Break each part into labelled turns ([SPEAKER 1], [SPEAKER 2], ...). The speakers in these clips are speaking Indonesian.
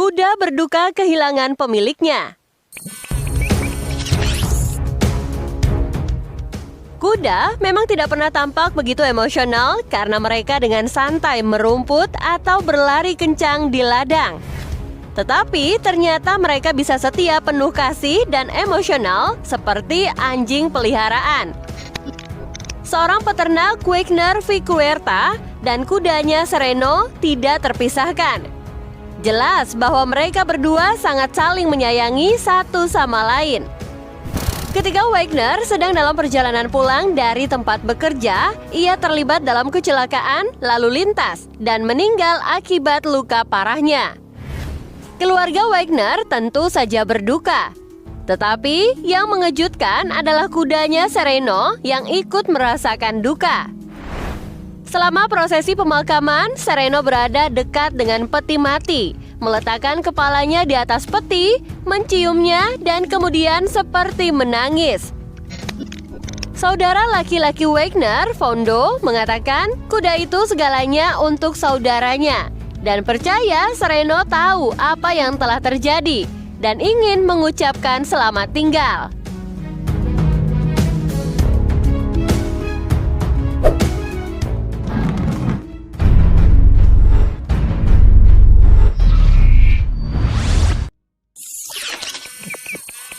[SPEAKER 1] Kuda berduka kehilangan pemiliknya. Kuda memang tidak pernah tampak begitu emosional karena mereka dengan santai merumput atau berlari kencang di ladang. Tetapi ternyata mereka bisa setia, penuh kasih dan emosional seperti anjing peliharaan. Seorang peternak Quagner Vicuerta dan kudanya Sereno tidak terpisahkan. Jelas bahwa mereka berdua sangat saling menyayangi satu sama lain. Ketika Wagner sedang dalam perjalanan pulang dari tempat bekerja, ia terlibat dalam kecelakaan lalu lintas dan meninggal akibat luka parahnya. Keluarga Wagner tentu saja berduka. Tetapi yang mengejutkan adalah kudanya Sereno yang ikut merasakan duka. Selama prosesi pemakaman, Sereno berada dekat dengan peti mati, meletakkan kepalanya di atas peti, menciumnya, dan kemudian seperti menangis. Saudara laki-laki Wagner, Fondo, mengatakan kuda itu segalanya untuk saudaranya dan percaya Sereno tahu apa yang telah terjadi dan ingin mengucapkan selamat tinggal.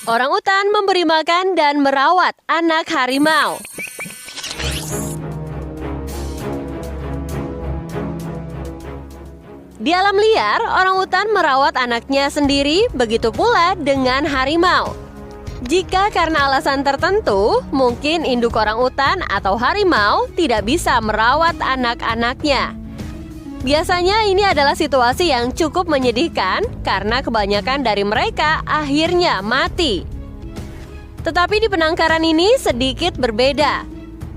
[SPEAKER 1] Orangutan memberi makan dan merawat anak harimau. Di alam liar, orangutan merawat anaknya sendiri, begitu pula dengan harimau. Jika karena alasan tertentu, mungkin induk orangutan atau harimau tidak bisa merawat anak-anaknya. Biasanya ini adalah situasi yang cukup menyedihkan karena kebanyakan dari mereka akhirnya mati. Tetapi di penangkaran ini sedikit berbeda.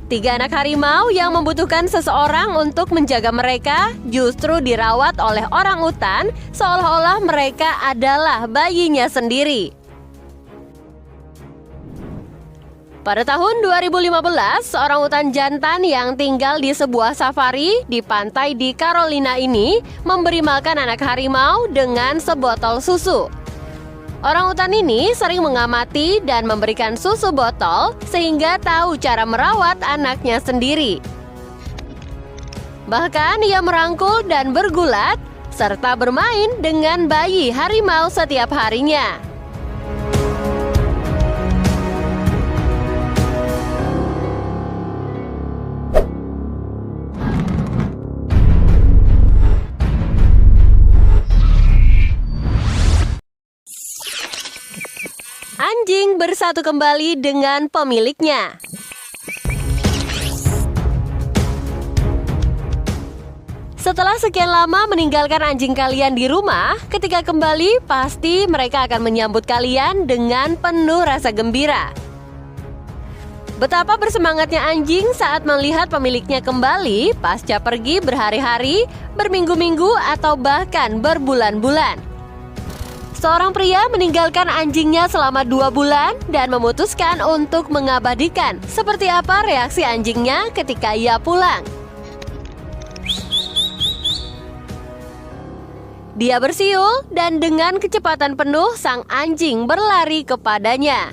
[SPEAKER 1] 3 anak harimau yang membutuhkan seseorang untuk menjaga mereka justru dirawat oleh orangutan seolah-olah mereka adalah bayinya sendiri. Pada tahun 2015, seorang orangutan jantan yang tinggal di sebuah safari di pantai di Carolina ini memberi makan anak harimau dengan sebotol susu. Orangutan ini sering mengamati dan memberikan susu botol sehingga tahu cara merawat anaknya sendiri. Bahkan ia merangkul dan bergulat serta bermain dengan bayi harimau setiap harinya. Anjing bersatu kembali dengan pemiliknya. Setelah sekian lama meninggalkan anjing kalian di rumah, ketika kembali pasti mereka akan menyambut kalian dengan penuh rasa gembira. Betapa bersemangatnya anjing saat melihat pemiliknya kembali pasca pergi berhari-hari, berminggu-minggu, atau bahkan berbulan-bulan. Seorang pria meninggalkan anjingnya selama 2 bulan dan memutuskan untuk mengabadikan seperti apa reaksi anjingnya ketika ia pulang. Dia bersiul dan dengan kecepatan penuh sang anjing berlari kepadanya.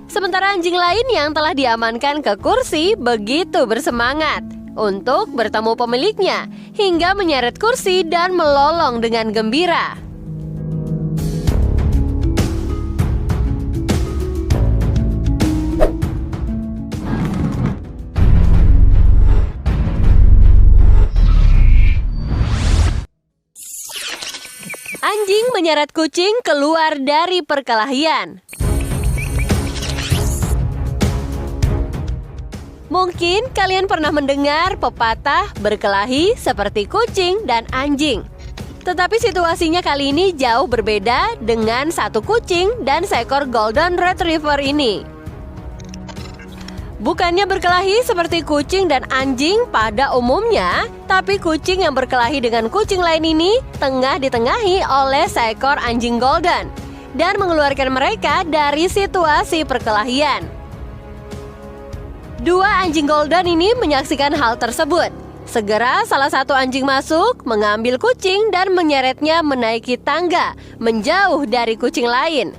[SPEAKER 1] Sementara anjing lain yang telah diamankan ke kursi begitu bersemangat untuk bertemu pemiliknya hingga menyeret kursi dan melolong dengan gembira. Anjing menyeret kucing keluar dari perkelahian. Mungkin kalian pernah mendengar pepatah berkelahi seperti kucing dan anjing. Tetapi situasinya kali ini jauh berbeda dengan satu kucing dan seekor Golden Retriever ini. Bukannya berkelahi seperti kucing dan anjing pada umumnya, tapi kucing yang berkelahi dengan kucing lain ini tengah ditengahi oleh seekor anjing golden dan mengeluarkan mereka dari situasi perkelahian. 2 anjing golden ini menyaksikan hal tersebut. Segera salah satu anjing masuk, mengambil kucing dan menyeretnya menaiki tangga, menjauh dari kucing lain.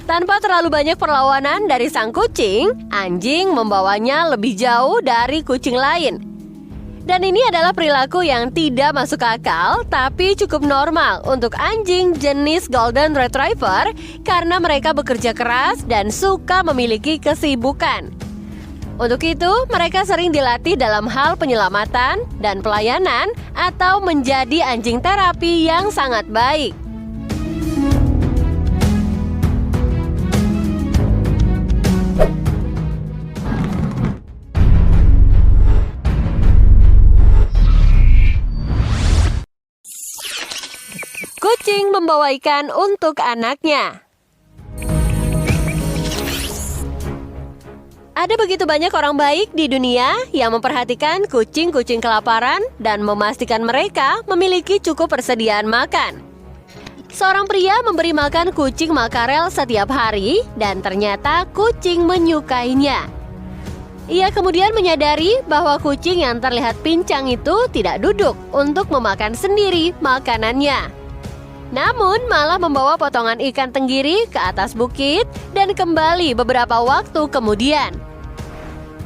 [SPEAKER 1] Tanpa terlalu banyak perlawanan dari sang kucing, anjing membawanya lebih jauh dari kucing lain. Dan ini adalah perilaku yang tidak masuk akal, tapi cukup normal untuk anjing jenis Golden Retriever karena mereka bekerja keras dan suka memiliki kesibukan. Untuk itu, mereka sering dilatih dalam hal penyelamatan dan pelayanan atau menjadi anjing terapi yang sangat baik. Kucing membawa ikan untuk anaknya. Ada begitu banyak orang baik di dunia yang memperhatikan kucing-kucing kelaparan dan memastikan mereka memiliki cukup persediaan makan. Seorang pria memberi makan kucing makarel setiap hari dan ternyata kucing menyukainya. Ia kemudian menyadari bahwa kucing yang terlihat pincang itu tidak duduk untuk memakan sendiri makanannya, namun malah membawa potongan ikan tenggiri ke atas bukit dan kembali beberapa waktu kemudian.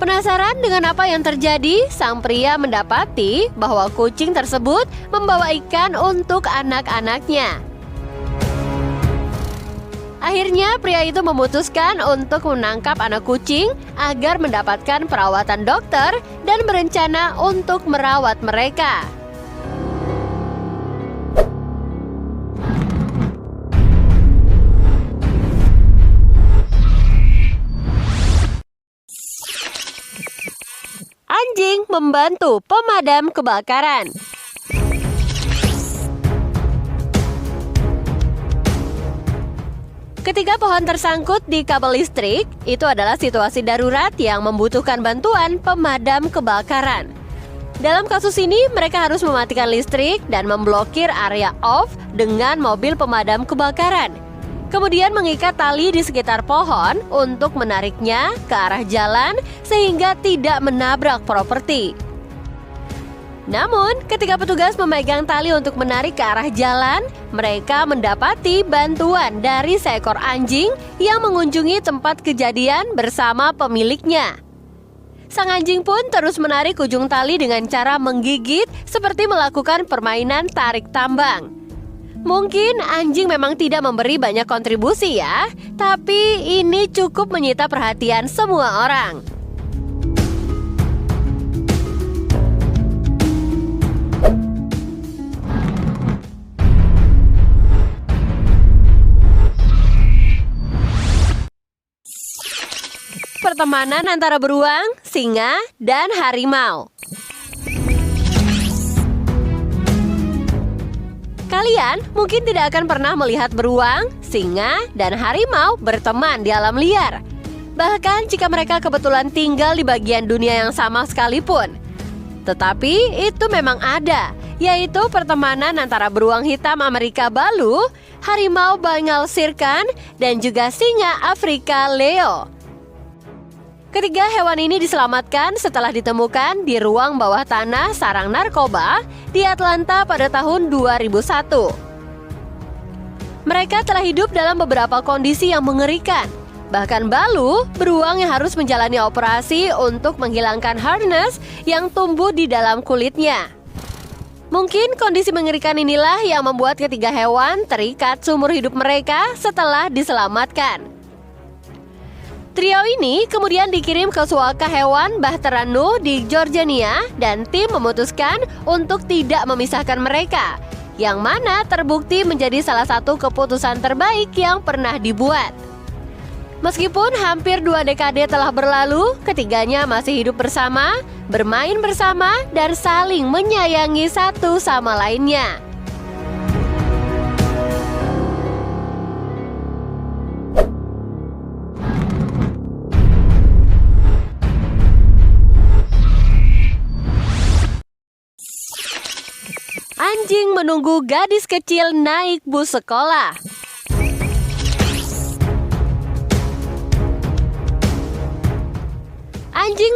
[SPEAKER 1] Penasaran dengan apa yang terjadi, sang pria mendapati bahwa kucing tersebut membawa ikan untuk anak-anaknya. Akhirnya pria itu memutuskan untuk menangkap anak kucing agar mendapatkan perawatan dokter dan berencana untuk merawat mereka. Anjing membantu pemadam kebakaran. Ketika pohon tersangkut di kabel listrik, itu adalah situasi darurat yang membutuhkan bantuan pemadam kebakaran. Dalam kasus ini, mereka harus mematikan listrik dan memblokir area off dengan mobil pemadam kebakaran. Kemudian mengikat tali di sekitar pohon untuk menariknya ke arah jalan sehingga tidak menabrak properti. Namun, ketika petugas memegang tali untuk menarik ke arah jalan, mereka mendapati bantuan dari seekor anjing yang mengunjungi tempat kejadian bersama pemiliknya. Sang anjing pun terus menarik ujung tali dengan cara menggigit seperti melakukan permainan tarik tambang. Mungkin anjing memang tidak memberi banyak kontribusi ya, tapi ini cukup menyita perhatian semua orang. Pertemanan antara beruang, singa, dan harimau. Kalian mungkin tidak akan pernah melihat beruang, singa, dan harimau berteman di alam liar. Bahkan jika mereka kebetulan tinggal di bagian dunia yang sama sekalipun. Tetapi itu memang ada, yaitu pertemanan antara beruang hitam Amerika Balu, harimau Bengal Sirkan, dan juga singa Afrika Leo. Ketiga hewan ini diselamatkan setelah ditemukan di ruang bawah tanah sarang narkoba di Atlanta pada tahun 2001. Mereka telah hidup dalam beberapa kondisi yang mengerikan. Bahkan Balu, beruang yang harus menjalani operasi untuk menghilangkan harness yang tumbuh di dalam kulitnya. Mungkin kondisi mengerikan inilah yang membuat ketiga hewan terikat seumur hidup mereka setelah diselamatkan. Trio ini kemudian dikirim ke suaka hewan Bahteranu di Georgia dan tim memutuskan untuk tidak memisahkan mereka, yang mana terbukti menjadi salah satu keputusan terbaik yang pernah dibuat. Meskipun hampir 2 dekade telah berlalu, ketiganya masih hidup bersama, bermain bersama, dan saling menyayangi satu sama lainnya. Anjing menunggu gadis kecil naik bus sekolah. Anjing